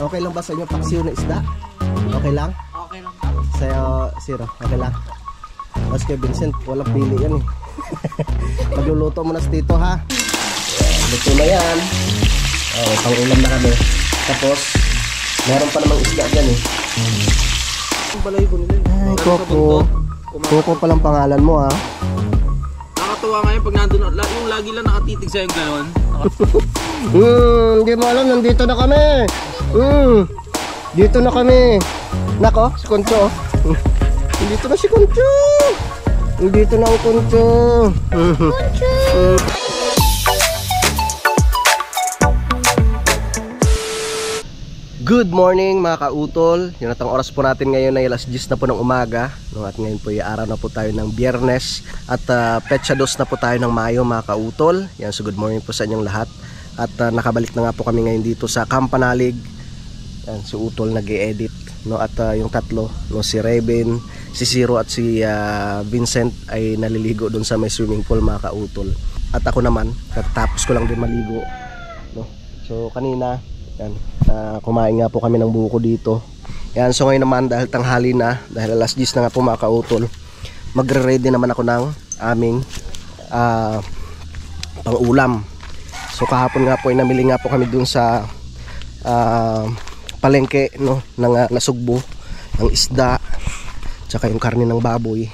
Okay lang ba sa inyo paksiw na isda? Okay lang? Okay lang. Sa'yo, Zero, okay lang? Mas kay Vincent, walang pili yan eh. Magluluto muna sa dito ha. Luto na yan. Oh, pang-ulam na kami. Tapos, meron pa namang isda dyan eh. Ang balay ko nila. Ay, Coco. Coco palang pangalan mo ha. Nakakatuwa ngayon pag nandun, yung lagi lang nakatitig sa'yo yung gano'n. Hindi mo alam, nandito na kami. Dito na kami. Nako, si Concho. Dito na si Concho. Dito na ang Concho. Good morning mga kautol. Yung natang oras po natin ngayon ay alas 10 na po ng umaga, no? At ngayon po ay araw na po tayo ng Biyernes. At petsa 2 na po tayo ng Mayo mga kautol. Yan, so good morning po sa inyong lahat. At nakabalik na nga po kami ngayon dito sa Campanalig. Yan, si Utol nag-i-edit, no? At yung tatlo, no? Si Raven, si Zero at si Vincent ay naliligo doon sa may swimming pool mga kautol. At ako naman, katapos ko lang din maligo, no? So kanina yan, kumain nga po kami ng buko dito. Yan, so ngayon naman dahil tanghali na, dahil alas 10 na nga po mga kautol, magre-ready naman ako ng aming pang-ulam. So kahapon nga po ay namili nga po kami dun sa palengke, no, ng nasugbo, ng isda, tsaka yung karne ng baboy.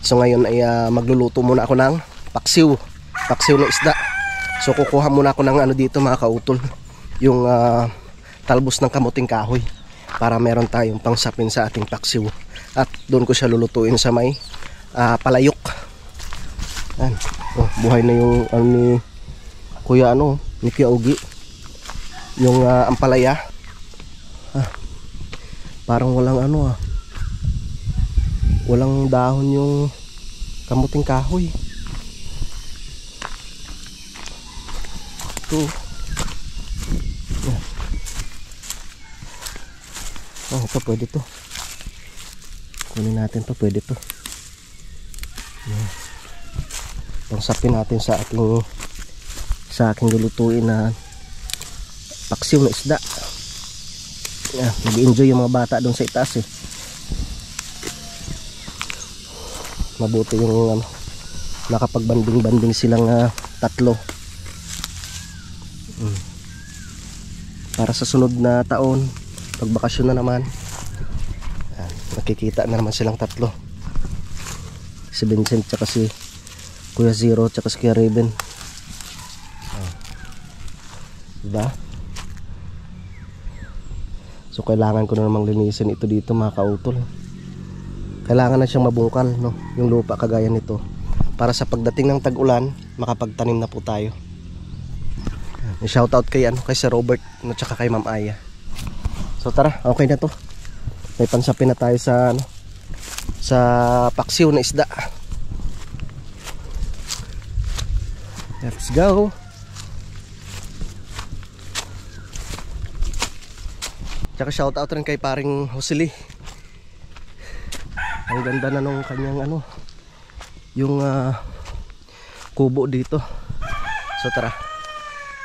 So ngayon ay magluluto muna ako ng paksiw na isda. So kukuha muna ako ng ano dito mga kautol, yung talbos ng kamuting kahoy, para meron tayong pangsapin sa ating paksiw. At doon ko siya lulutuin sa may palayok. Yan. Oh, buhay na yung ni Kuya ni Kuya Ugi, yung ampalaya. Parang walang walang dahon yung kamuting kahoy. Ito. Oh, ito pwede to. Kunin natin to, pwede to. Pangsapin natin sa aking lulutuin na paksiw na isda. Nag-enjoy yung mga bata doon sa itaas eh. Mabuti yung nakapagbanding-banding silang tatlo. Para sa sunod na taon, pagbakasyon na naman, nakikita na naman silang tatlo, si Vincent tsaka si Kuya Zero tsaka si Kuya Raven. Diba? So kailangan ko na namang linisin ito dito mga kautol. Kailangan na siyang mabungkal, no? Yung lupa kagaya nito, para sa pagdating ng tag-ulan makapagtanim na po tayo. Shoutout kay Sir Robert at saka kay Ma'am Aya. So tara, okay na to. May pansapin na tayo sa sa paksiw na isda. Let's go. Tsaka shoutout rin kay paring Hosili. Ang ganda na nung kanyang yung kubo dito. So tara.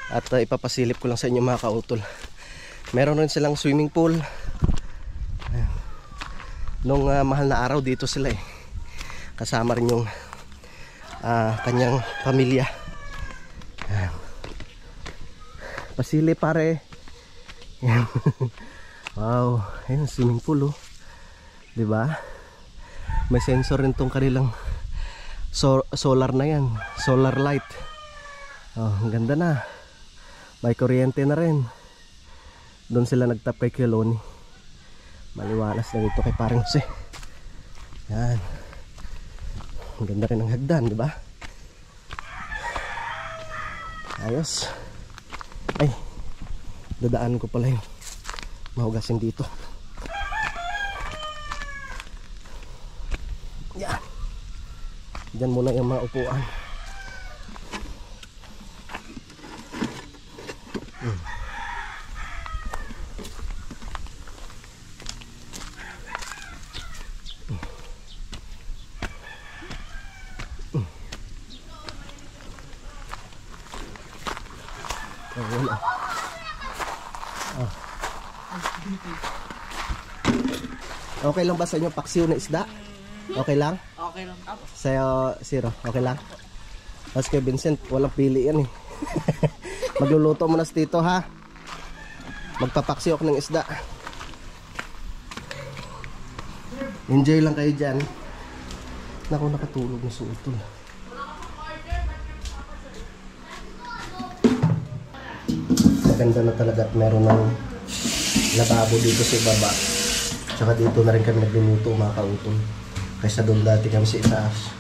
At ipapasilip ko lang sa inyo mga kautol. Meron rin silang swimming pool. Nung mahal na araw dito sila eh. Kasama rin yung kanyang pamilya. Pasilip pare. Wow, ayun swimming pool oh. 'Di ba? May sensor rin tong kanilang solar na yan, solar light. Oh, ang ganda na. May kuryente na rin. Doon sila nagtap kay Kiloni. Maliwalas na dito kay Paring Jose. Yan. Ang ganda rin ng hagdan, di ba? Ayos. Ay, dadaan ko pala yung mahugasin dito. Yan. Diyan muna yung mga upuan. Okay lang ba sa inyo paksiw na isda? Okay lang? Okay lang. Sa'yo, Zero, okay lang? Tapos kay Vincent, walang pili yan eh. Magluluto muna sa tito ha. Magpapaksiw ako ng isda. Enjoy lang kayo dyan. Naku, nakatulog na sa utol. Maganda na talaga at meron ng lababo dito sa ibaba. Tsaka dito na rin kami nagluluto mga kautol. Kaysa doon dati kami sa itaas.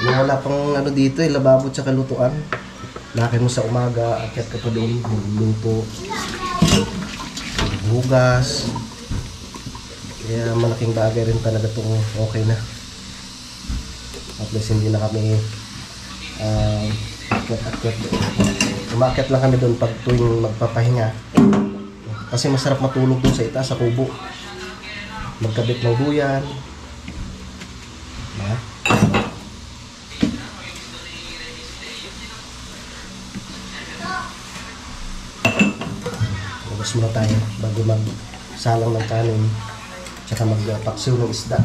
Wala pang ano dito eh, lababo tsaka lutuan. Laki mo sa umaga, akyat ka pa doon, magluluto. Hugas. Kaya malaking bagay rin talaga itong okay na. At least hindi na kami akyat. Umakyat lang kami doon pag tuwing magpapahinga. Kasi masarap matulog doon sa itaas, sa kubo. Magkabit ng duyan. Diba? Labas muna tayo bago magsalang ng kanin. Tsaka magpaksiw ng isda.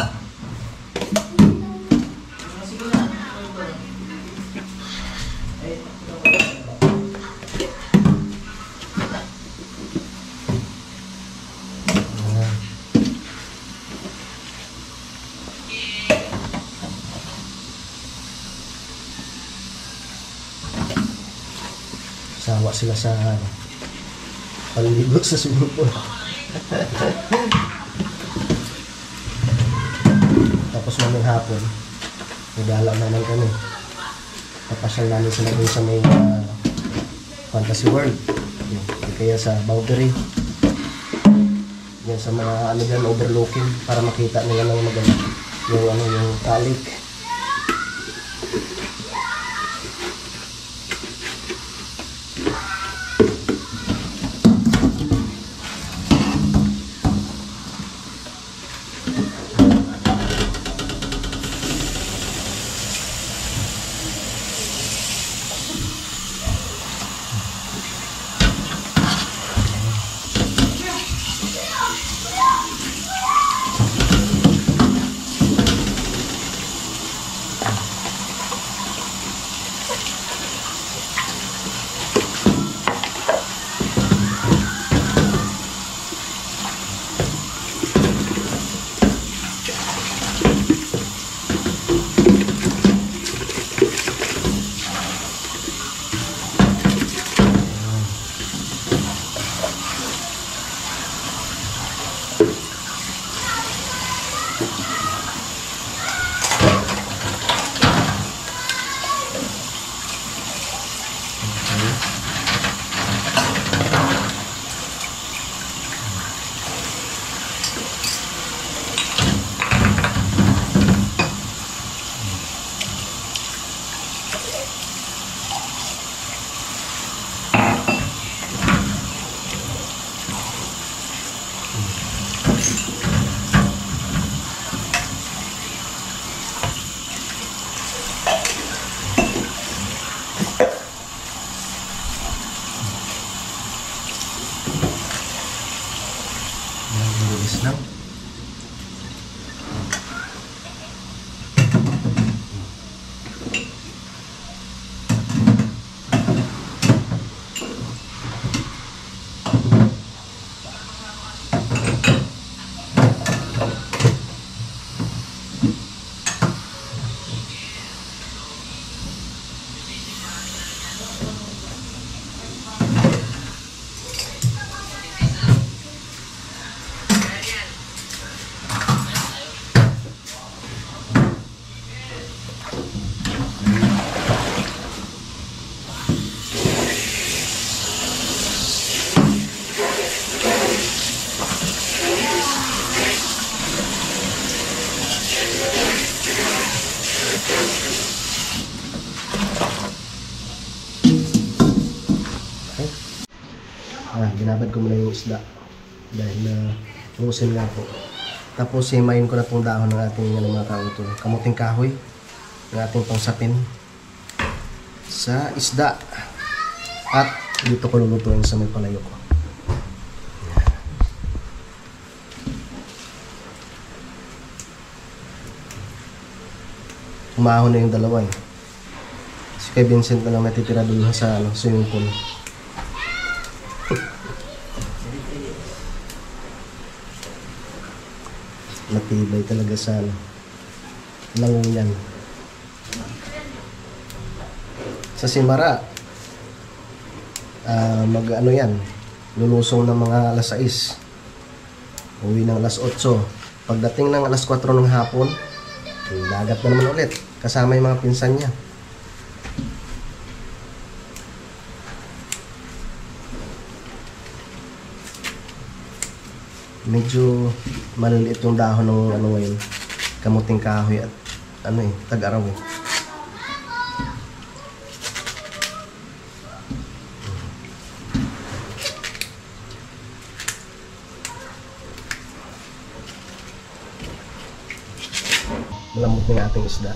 Sawa sila sa paliligo sa swimming pool. Tapos maming hapon, nagalaw naman kami. Papasyal namin sila dun sa may Fantasy World. Kaya sa Boundary. Yan sa mga ano dyan, overlooking para makita nila ng maganda yung talik. Lang. Binabad ko muna yung isda dahil na lusin nga po. Tapos himayin ko na itong dahon ng ating mga kautol. Kamuting kahoy ng ating pangsapin sa isda. At dito ko lulutuin sa may palayo ko. umahon na yung dalawa eh. Si kay Vincent na lang natitira doon sa swimming pool. Matibay talaga sa langunyan. Sa Simara, yan, lulusong ng mga alas 6. Uwi ng alas 8. Pagdating ng alas 4 ng hapon, dagat na naman ulit. Kasama yung mga pinsan niya. Medyo maliliit yung dahon ng ngayon. Kamuting kahoy at tag-araw eh. Malambot na yung ating isda.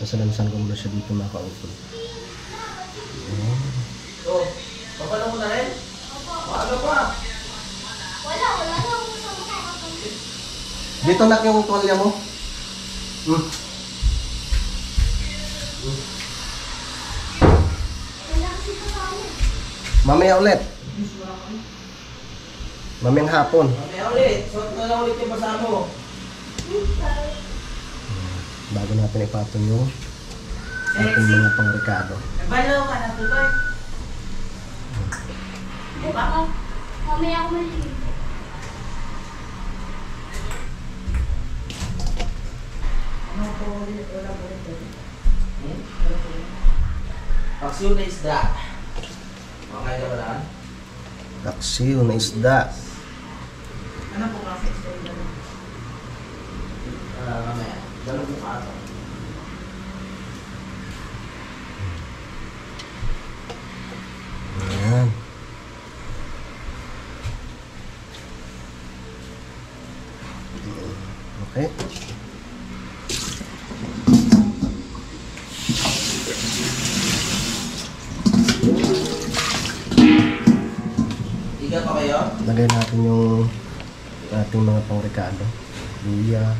Sasalansan ko muna siya dito mga kautol. So, papala mo na rin? Maaga pa. Wala na. Dito nak yung tuwalya mo. Mamaya ulit. Mamayang hapon. Mamaya ulit. Suot na lang ulit yung basa mo. Bago natin ipatong yung ating mga pangrekado. Balaw ka na tuloy. Baka mamaya ako maligo. Paksiw na isda. Okay na ba na? Taksiw na isda. Ano po kasi isda yun? Mamaya. Dalawang mo ka ito. Ayan. Okay. Tiga pa kayo? Lagay natin yung ating mga pangrekado. Luya.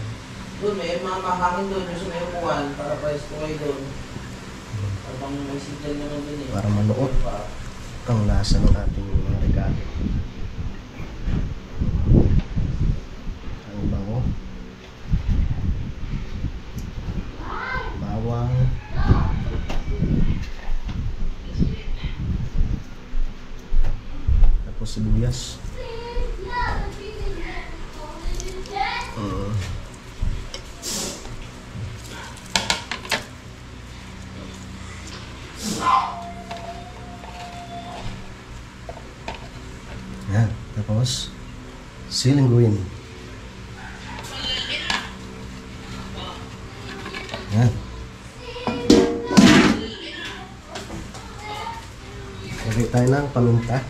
Doon, may mga mahangin doon. Yung sa may upuan. Para price ko kayo doon. Parang may signal naman doon eh. Para manuot ang lasa ng ating mga rekado. Ang bango. Bawang. Tapos sibuyas. Yan. Tapos silinguin. Yan. Lagay tayo ng paminta.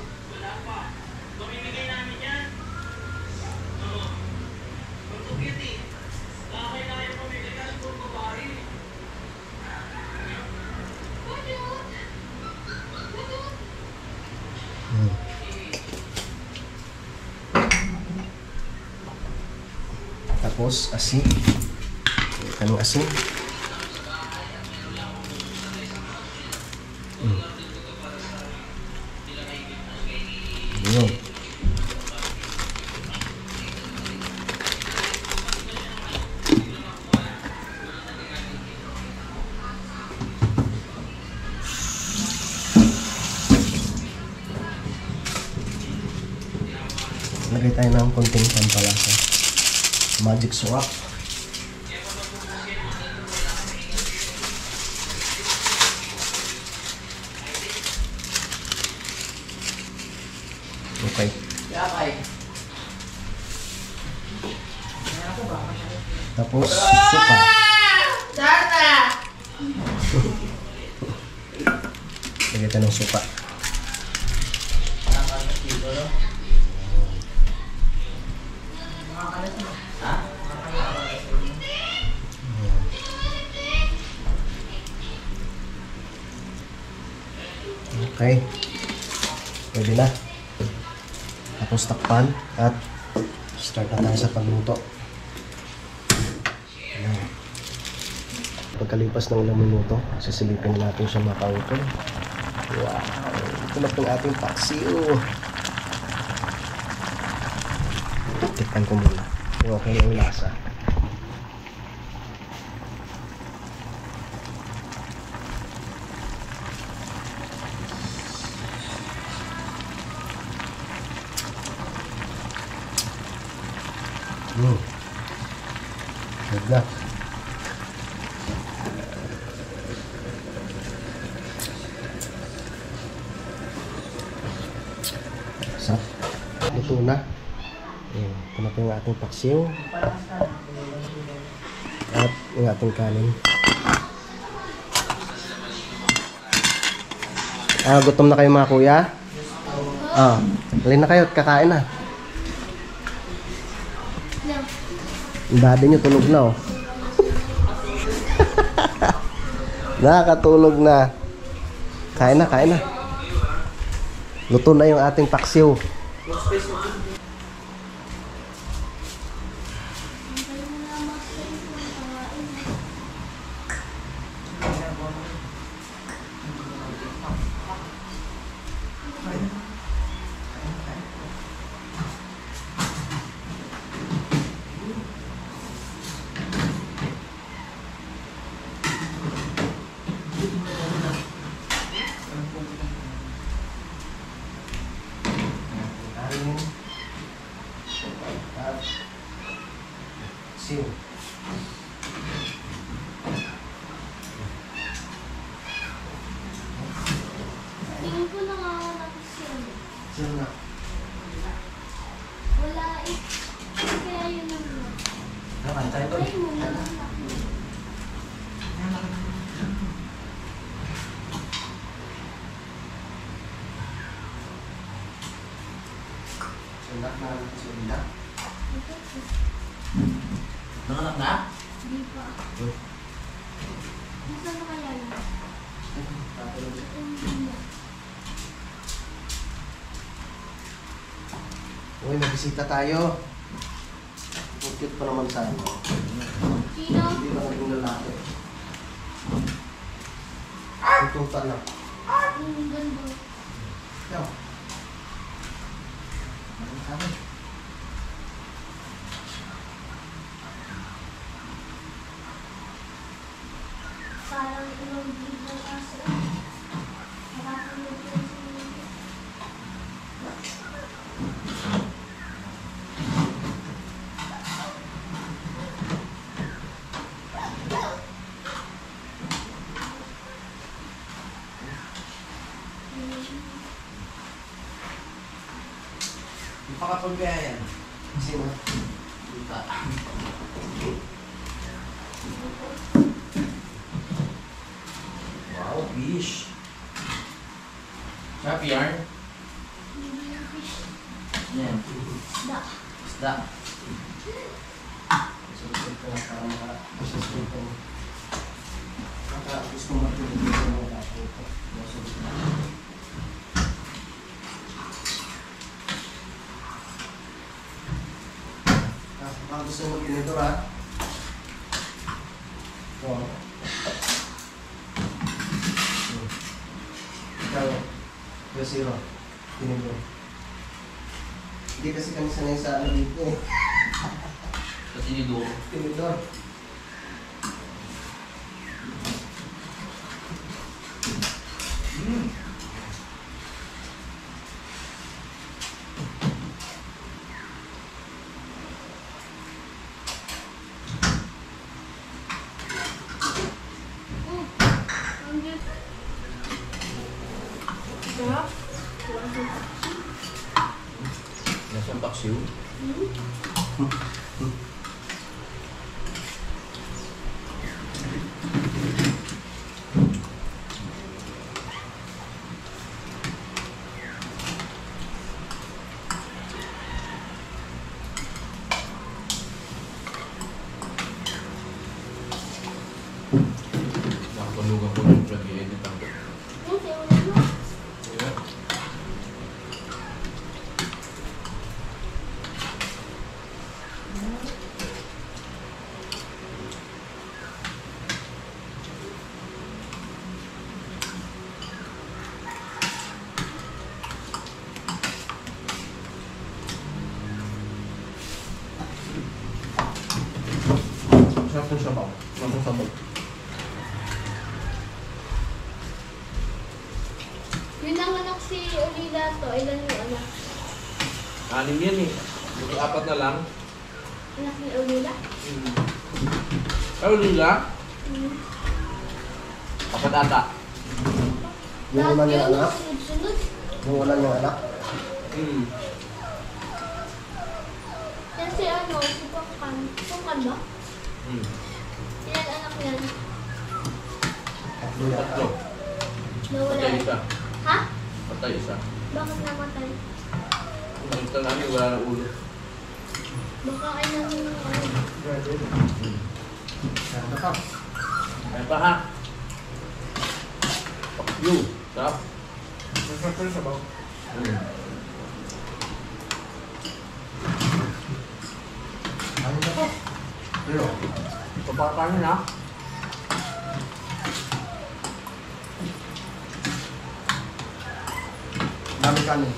Tapos asin. Kanong asin. Yun. Lagay tayo ng konting pampalasa. Magic syrup. Okay. Tapos suka. Lagay tayo ng suka. Okay. Pwede na. Tapos takpan at start na tayo sa pagluto. Ayan. pagkalipas ng ilang minuto, sisilipin natin siya mga kautol. Wow! Ito na itong ating paksiw. Tikman ko muna. Okay yung lasa. Good na. Sarap. Luto na. Ayan. Ito na po yung ating paksiw. At yung ating kanin. Gutom na kayo mga kuya? Alin na kayo at kakain na. Yung daddy nyo tulog na oh. Nakakatulog na. Kain na, kain na. Luto na yung ating paksiw. Paksiw. Tingin ko nanganganak siya. Sino na? Wala eh. Kaya yun naman. Nakantay to. Ay, muna lang. Sunak na natin sa ila. Nanganak na? Di pa. Nasaan na kaya yun? Uy, nabisita tayo. Cute pa naman sa ano. Sino? Hindi ba naging lalaki? Tututan lang. Ang ganda. Yo. Parang ilang bigla kasi. Nakapanood ko sa mga. Pakapag kaya yan. Sino? Luta. Wow, fish. Sarap yarn. Hindi yung fish. Yan. Isda. Isda. Susunod ko na para maka-susunod ko. Gusto mo matulog dito mo natin. Baka gusto mo tinidor ha? Oo. Ikaw, yung zero. Tinidor. Hindi kasi kami sanay sa ano dito eh. Kasi niduro. Tinidor. Ang ganda. Sarap. Nasaan paksiw? Nakapalugan ko yung vlog i-edit ang Kasi wala mo. Ang sabaw. Ang sabaw. Yun ang anak si Olila to. Ilan yung anak? 6 yan eh. Buti 4 na lang. Anak ni Olila? Ay, Lila? Hmm. 4 ata. Yung una niyang Yun, anak? sunod-sunod. Yung una niyang anak? Yan si ano, si Pangkan. Pangkan ba? Ilan anak yan? Tatlo yata. 3. Nawala. Patay isa. Ha? Patay isa. Bakit namatay? Nakita namin wala na ulo. Baka ay namin yung ano. Ganda ka. Ay pa ha? You. Sarap. Masarap pa rin sabaw. Ano na to? Pero, Papakanin ha? dami kanin.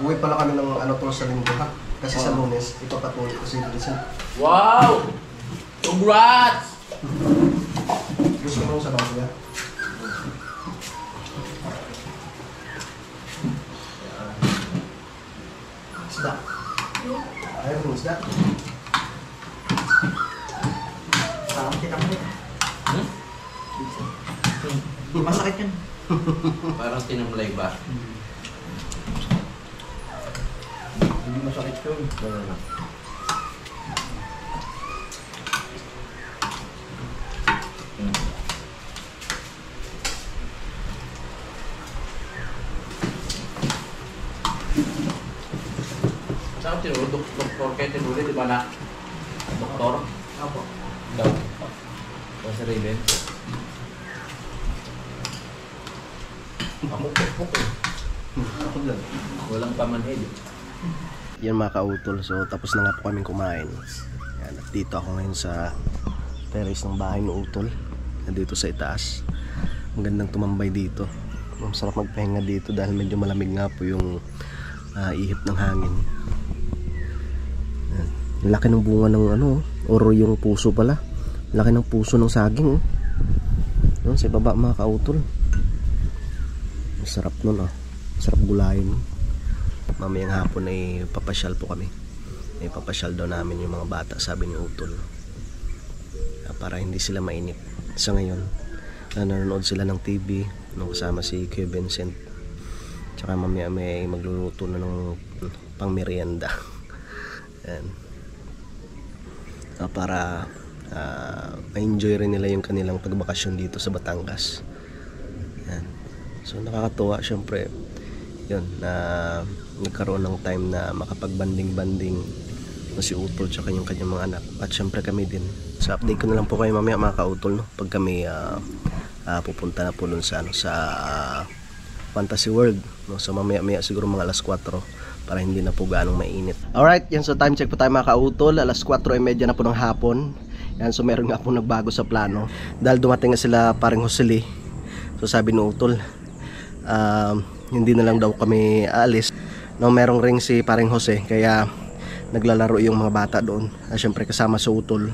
Uwi pala kami ng ano to sa linggo ha. Kasi sa Lunes, ipapatuloy ko si Vincent. Wow! Congrats! Gusto mo sa bago niya? Isda. Ayaw mo isda? Parang tinamay. Masakit yan. Parang tinamlay ba? Hindi masakit yun. Saan tinuro? Doktor kayo tinuro, di ba na? Doktor? Apo. Daw. O sa Raven? Ako pukpuk eh. Ako dyan. Walang pamanhid. Yan mga kautol, so tapos na nga po kaming kumain. Yan, at dito ako ngayon sa terrace ng bahay ng utol. Nandito sa itaas. Ang gandang tumambay dito. Ang sarap magpahinga dito dahil medyo malamig nga po yung ihip ng hangin. Yan. Laki ng bunga ng ano, or yung puso pala. Laki ng puso ng saging. Oh. Doon sa baba mga kautol. Ang sarap nun oh. Sarap gulayin. Mamayang hapon ay papasyal po kami. Ay papasyal daw namin yung mga bata, sabi ni Utol. Para hindi sila mainip. Sa ngayon, nanonood sila ng TV nung kasama si Kuya Vincent. Tsaka mamaya may magluluto na ng pang merienda. Yan. Para ma-enjoy rin nila yung kanilang pagbakasyon dito sa Batangas. Yan. So nakakatuwa syempre yun na nagkaroon ng time na makapagbanding-banding na si Utol tsaka yung kanyang mga anak at syempre kami din. So update ko na lang po kayo mamaya mga ka-Utol no? Pag kami pupunta na po dun sa, Fantasy World no? So mamaya siguro mga alas 4 para hindi na po gaanong mainit. Alright, yan, so time check po tayo mga ka-Utol. Alas 4:30 na po ng hapon. Yan, so meron nga po nagbago sa plano dahil dumating na sila paring Josely. So sabi ni Utol, hindi na lang daw kami aalis no, merong ring si paring Jose kaya naglalaro yung mga bata doon, syempre kasama sa Utol.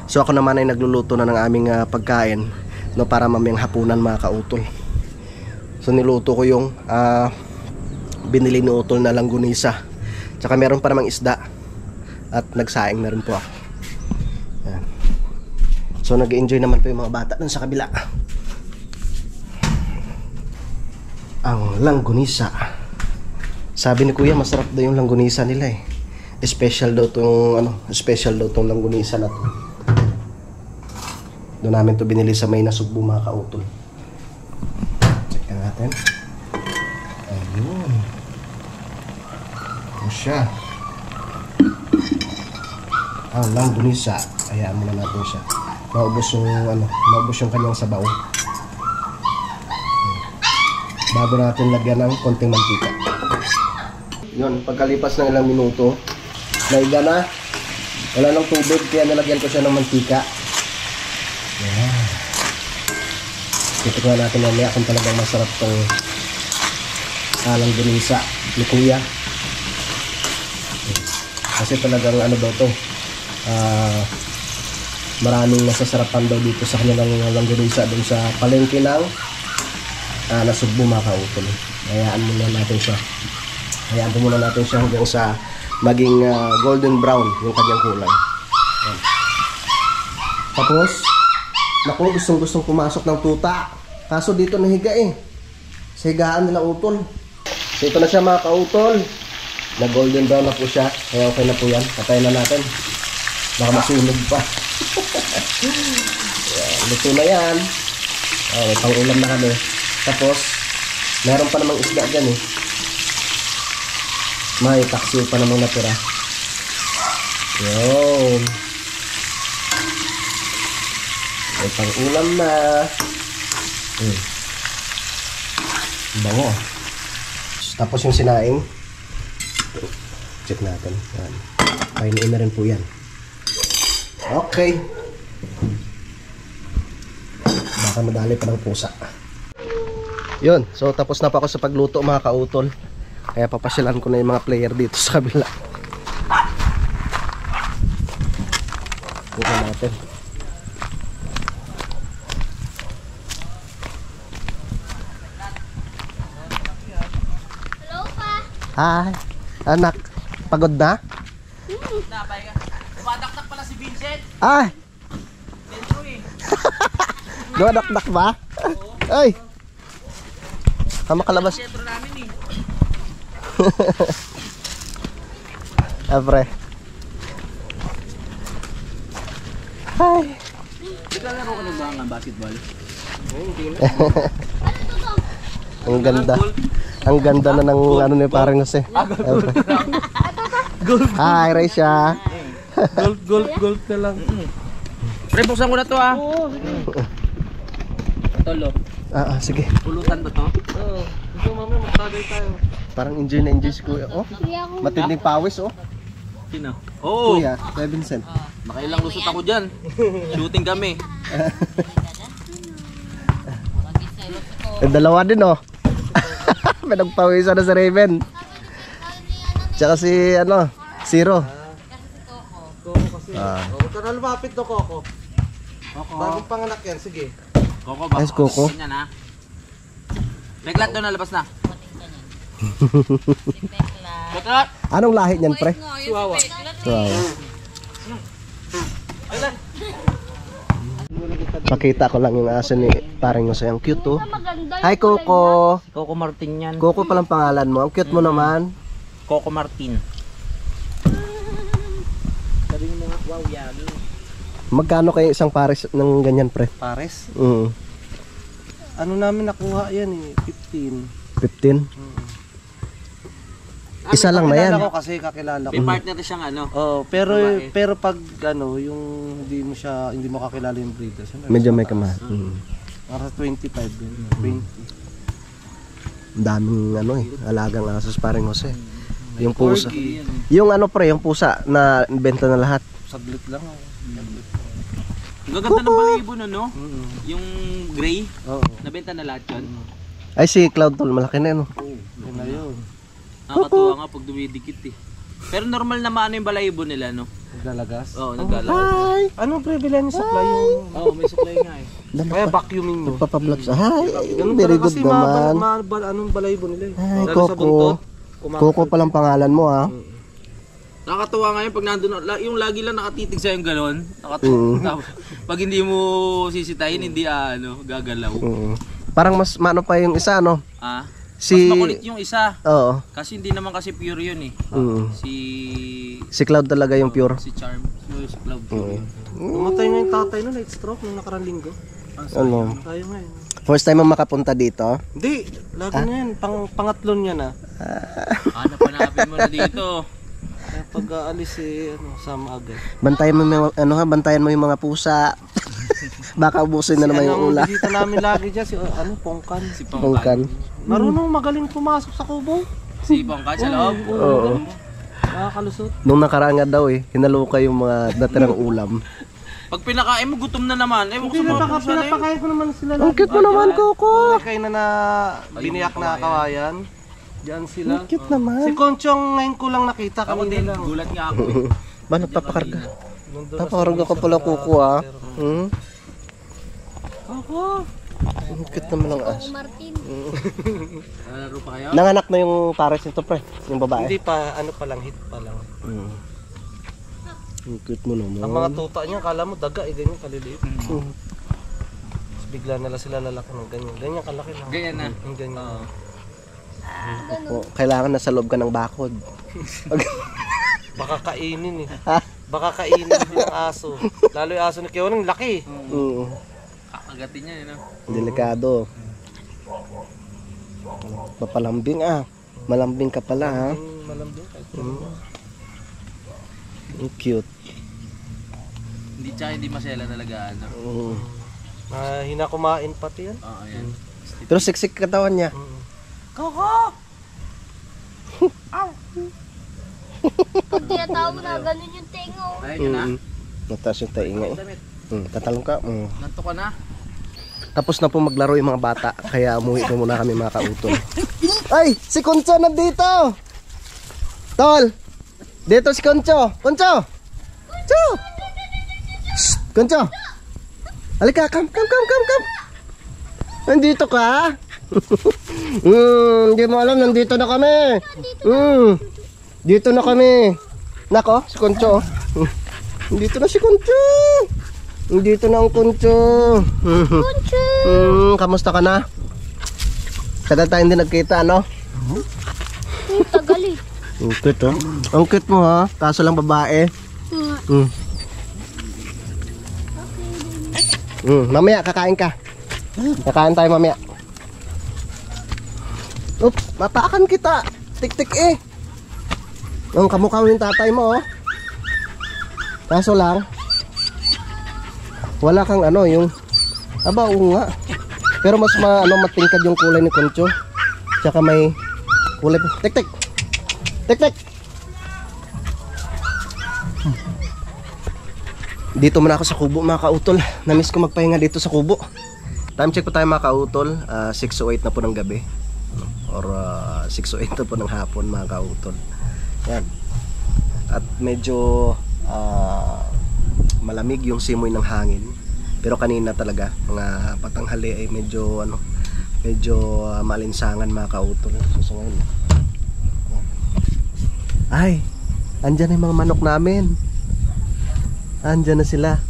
So ako naman ay nagluluto na ng aming pagkain no, para mamayang hapunan mga ka-Utol. So niluto ko yung binili ni Utol na langgunisa, tsaka meron pa namang isda at nagsaing na rin po ako. Yan. So nag-enjoy naman po yung mga bata doon sa kabila. Ang langgunisa. Sabi ni Kuya masarap daw yung langgunisa nila eh. Special daw tong langgunisa na to. Doon namin to binili sa may Nasugbu mga ka-Utol. Check natin. Ayun. Ito siya. Ang langgunisa. Hayaan muna natin siya. Maubos yung kanyang sabaw. bago natin lagyan ng konting mantika. Yun, pagkalipas ng ilang minuto, naiga na. Wala nang tubig, kaya nalagyan ko siya ng mantika. Yan. Titikman natin mamaya kung talagang masarap tong alang ginisa ni Kuya. Kasi talagang ano daw to, maraming masasarapan daw dito sa kanilang langganisa doon sa palengke ng Nasugbo mga kautol. Hayaan muna natin siya. Hayaan po muna natin siya hanggang sa maging golden brown yung kanyang kulay. Ayan. Tapos, naku, gustong pumasok ng tuta. Kaso dito nahiga eh. Sa higaan nila utol. So ito na siya mga kautol. Na golden brown na po siya. Kaya okay na po yan. Patayin na natin. Baka masunog pa. Ayan, luto na yan. May pang-ulam na kami. Tapos, meron pa namang isda dyan eh. May taksiw pa namang natira. Yun. May pang-ulam na. Bango. Tapos yung sinaing. Check natin. Yan. Kainin na rin po yan. Okay. Baka madali pa ng pusa. Yun. So tapos na pa ako sa pagluto mga kautol. Kaya papasyalan ko na yung mga player dito sa kabila. Tingnan natin. Hello pa. Hi. Anak, pagod na? Dumadakdak pala si Vincent. Ay! Dentro eh. Dumadakdak ba? Ay! Makalabas. Dentro namin eh. Apre. Hi! Naglalaro ka na ba ng basketball? Ang ganda. Ang ganda na ng ano ni parang Jose. Hi, Raisha. Gold na lang. Pre, buksan ko na to ah. Tolo. Sige. Pulutan ba to? Oo. Gusto mamaya magtagay tayo. Parang enjoy na enjoy si Kuya. Oh, matinding pawis oh. Sino? Oo. Kuya, 7 cent. Nakailang lusot ako dyan. Shooting kami. Dalawa din oh. May nagpawisan na si Raven. Tsaka si ano, Zero. Koko kasi. Huwag ka na lumapit do Koko. Bagong panganak yan, sige. Koko ba? Yes, Koko. Ganyan ha. Reklat doon na, labas na. Reklat! Anong lahi niyan, pre? Chihuahua. Wow. Pakita ko lang yung aso ni parang Jose. Ang cute oh. Maganda. Hi Coco. Coco Martin yan. Coco palang pangalan mo. Ang cute mo naman. Coco Martin. Sabi mo nga, wow, yummy. Magkano kayo isang pares ng ganyan, pre? Pares? Ano namin nakuha yan eh, 15. 15? Isa lang na yan. Kakilala ko kasi, kakilala ko. May partner siyang ano. Oh, pero Babae. pero pag ano, yung hindi mo kakilala yung breeders. Medyo may kamahal. Para 25 din. 20. Ang daming ano eh, alagang asos parang Jose. Yung pusa. Corgi. Yung ano pre, yung pusa na benta na lahat. Saglit lang ako. Ang gaganda ng balibon ano? Yung gray. Oo. Nabenta na lahat yun. Ay si Cloud Tol, malaki na yun. Yun na yun. Nakakatuwa nga pag dumidikit eh. Pero normal na maano yung balibon nila no? Naglalagas. Oo, naglalaro. Hi! Anong privilege niya supply yung... Oo, may supply nga eh. Kaya vacuuming mo. Nagpapablog sa hi! Ganun Very pala good kasi naman. anong balay mo nila eh. Hi Lalo sa Coco. buntot. Coco palang pangalan mo ha. Nakakatuwa nga yun pag nandun, yung lagi lang nakatitig sa yung galon. Nakakatuwa. Pag hindi mo sisitahin, hindi gagalaw. Parang mas maano pa yung isa no? Ah? Si... Mas makulit yung isa. Oo. Kasi hindi naman kasi pure yun eh. Si Cloud talaga yung pure. si Charm. Si Cloud pure yun. Namatay na yung tatay no, light stroke nung nakarang linggo. Ano? Tayo nga yun. First time mo makapunta dito? Hindi, lagi na yan. Pangatlo niya na. Napanapin mo na dito. Kaya pag aalis sa maaga. Bantayan mo yung, bantayan mo yung mga pusa. Baka ubusin na naman yung ula. Bisita namin lagi dyan, si Pongkan. Si Pongkan. Marunong magaling pumasok sa kubo. Sipang ka sa loob. Oo. Nakakalusot. Nung nakaraan nga daw hinalo yung mga natirang ulam. Pag pinakain mo, gutom na naman. Ewan ko sa mga pusa na yun. Pinapakain ko naman sila Ang cute mo naman, Coco. Kaya na biniyak na kawayan. Diyan sila. Ang cute naman. Si Conchong ngayon ko lang nakita Ako kanina din, lang. gulat nga ako eh. Ba, nagpapakarga? Papakarga ka pala, Coco, ah. Hmm? Ako. Ang cute naman ng aso. Martin. Nalaro pa kayo? Nanganak na yung pares nito, pre. Yung babae. Hindi pa, ano pa lang, hit pa lang. Hmm. Ang cute mo naman. Ang mga tuta niya, kala mo daga, ganyan kaliliit. Hmm. Tapos bigla nila sila lalaki ng ganyan. Ganyan kalaki lang. Ganyan na. Ganyan. Oo. Oh, kailangan nasa loob ka ng bakod. Baka kainin eh. Baka kainin din ng aso. Lalo yung aso ni Kionong, laki. Oo. Kakagatin niya yun. Delikado. Papalambing ah. Malambing ka pala ha. Malambing kahit Ang cute. Hindi tsaka hindi masela talaga ano. Mahina kumain pati yan. Oo, yan. Pero siksik katawan niya. Pag tinatawag mo na ganun yung tengo. Ayun ka na. Mataas yung tainga eh. Damit. Tatalong ka. Nanto ka na. Tapos na po maglaro yung mga bata. Kaya umuwi na muna kami mga kautol. Ay! Si Concho nandito! Tol! Dito si Concho! Concho! Concho! Shh! Concho! Halika! Come! Nandito ka? Hindi mo alam, nandito na kami. Dito na kami. Nako, si Concho. Dito na si Concho. Dito na ang Concho. Concho! Kamusta ka na? Tagal tayo hindi nagkita, ano? Tagal eh. Ang cute, oh. Ang cute mo, ha? Kaso lang babae. Mamaya, kakain ka. Kakain tayo mamaya. Mapakan kita. Tik-tik eh. Ang kamukha mo yung tatay mo, oh. Kaso lang, wala kang ano, yung... Aba, oo nga. Pero mas matingkad yung kulay ni Concho. Tsaka may kulay... Tik-tik! Tik-tik! Dito muna ako sa kubo mga kautol. Namiss ko magpahinga dito sa kubo. Time check po tayo mga kautol. 6:08 na po ng gabi. Or 6:08 na po ng hapon mga kautol. Yan. At medyo malamig yung simoy ng hangin. Pero kanina talaga mga patanghali ay medyo malinsangan mga kautol. So ngayon, ay, andyan yung mga manok namin. Andyan na sila.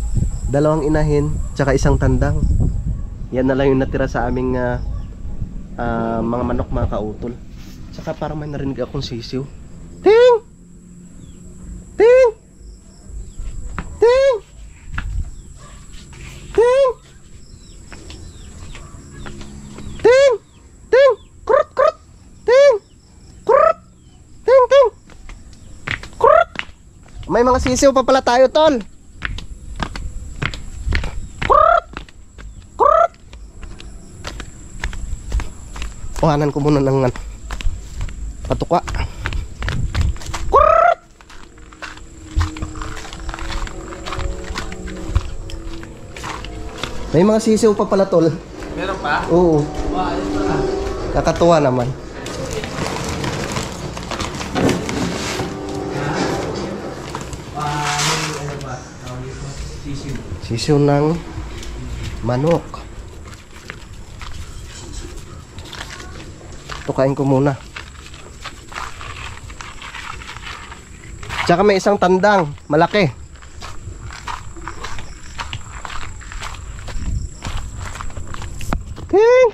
2 inahin tsaka 1 tandang. Yan na lang yung natira sa aming mga manok mga kautol. Tsaka parang may narinig akong sisiw. Ting! Ting! Ting! Ting! Ting! Ting! Kurut! Kurut! Ting! Kurut! Ting! Ting! Kurut! May mga sisiw pa pala tayo, tol. Kurut! Kurut! Kuhanan ko muna ng patuka. Kurut! May mga sisiw pa pala, tol. Meron pa? Oo. Wow, ayun pala. Kakatuwa naman. Sisiw ng manok. Tukain ko muna. Tsaka may 1 tandang, malaki. Ting!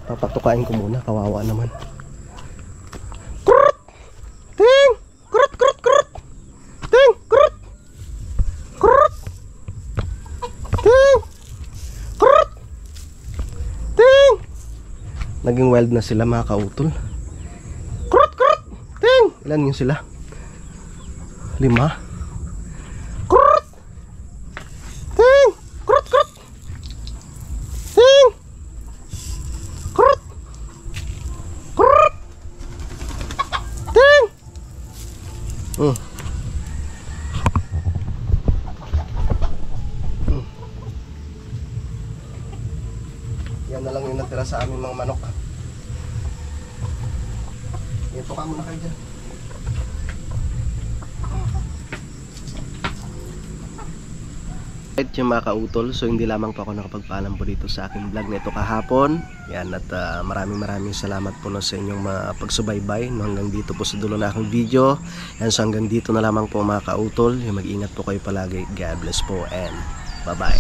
Papatukain ko muna, kawawa naman. Kurut! Ting! Kurut, kurut, kurut! Ting! Kurut! Kurut! Ting! Kurut! Ting! Naging wild na sila mga kautol. Kurut, kurut! Ting! Ilan yun sila? 5. Kurut! Ting! Kurut, kurut! Ting! Kurut! nakatira sa aming mga manok. Ito ka muna kayo dyan. Yung mga kautol, so hindi lamang po ako nakapagpaalam po dito sa aking vlog nito kahapon. Yan, at maraming salamat po sa inyong mga pagsubaybay hanggang dito po sa dulo na aking video. Yan, so hanggang dito na lamang po mga kautol. Mag-ingat po kayo palagi. God bless po and bye bye.